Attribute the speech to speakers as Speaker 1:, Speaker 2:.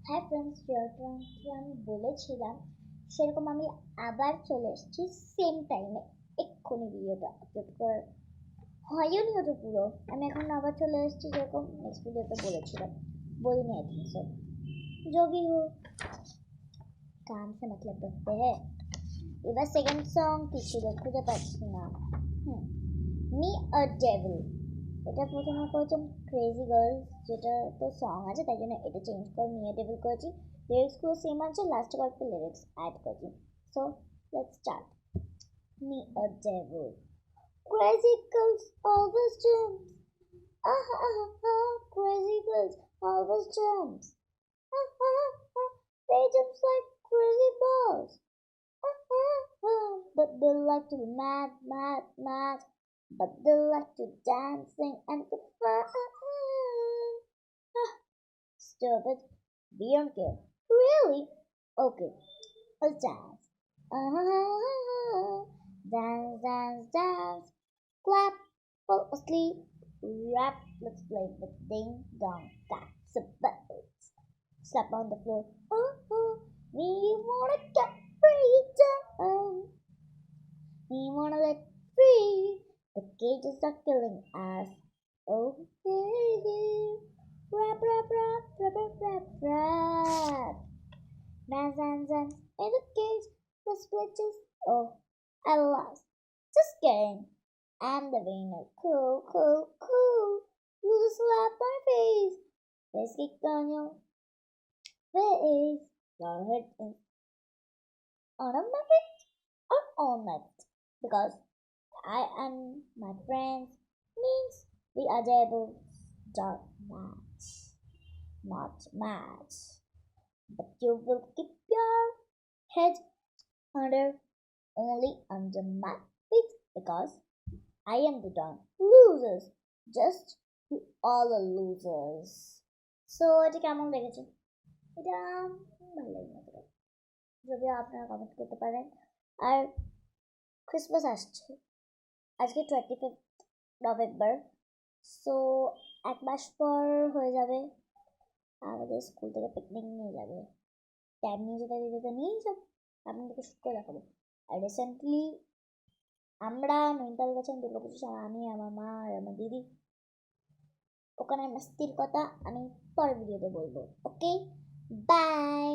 Speaker 1: Hi friends, যেরকমটি আমি বলেছিলাম সেরকম আমি আবার চলে এসেছি সেম টাইমে। এক্ষুনি ভিডিওটা আপলোড করার হয়নি ওটা পুরো। আমি এখন আবার চলে এসেছি যেরকম নেক্সট ভিডিওতে বলেছিলাম, বলিনি आई थिंक सो। जो भी हो, काम से मतलब रखते हैं। এবার সেকেন্ড সং কি ছিল খুঁজে পাচ্ছি না। মি আ ডেভিল, এটা প্রথমে করেছিলাম ক্রেজি গার্লস, যেটা তো সং আছে তাই জন্য এটা চেঞ্জ করে মি আ ডেভিল করেছি। লিরিক্সগুলো সেম আছে, লাস্টে কয়েকটা লিরিক্স অ্যাড করেছি। So let's start. Me a devil, crazy girls always jumps. Ah ah ah ah, crazy girls always jumps. Ah ah ah, they jump like crazy balls. Ah ah ah, but they like to be mad, mad, mad. But they like to dancing and to fun. Ah, stupid. We don't care. Really? Okay, let's dance. Dance, dance, dance. Clap, fall asleep, rap. Let's play with ding dong cats and bells. Slap on the floor. We wanna get freedom. We wanna let free. The cages are killing us. Oh, hey, rap, rap, rap, rap, rap, rap, rap. Dance, dance, dance. In the cage, the splitches. Oh, I lost. Just kidding. I'm the winner. Cool, cool, cool. You just slap my face. Let's kick on your face. Your head is on a bucket or on it. Because I and my friends means we are devils. Don't match. Not match. But you will keep your head under, only under my feet, because I am the don. Losers. Just you all are losers. So এটা কেমন লেগেছে? এটা ভালো লেগেছে, যদি আপনারা comment করতে পারেন। আর ক্রিসমাস আসছে, আজকে 25 নভেম্বর। সো এক মাস পর হয়ে যাবে আমাদের স্কুল থেকে পিকনিক নিয়ে যাবে। ট্যাব নিয়ে যেতে দিতে নিয়েই যাব, আপনাদেরকে শুট করে দেখাবো। আর রিসেন্টলি আমরা নৈনিতাল গেছিলাম দুর্গাপুজোর সময়, আমি, আমার মা আর আমার দিদি। ওখানে মাস্তির কথা আমি পরের ভিডিওতে বলবো। ওকে, বাই।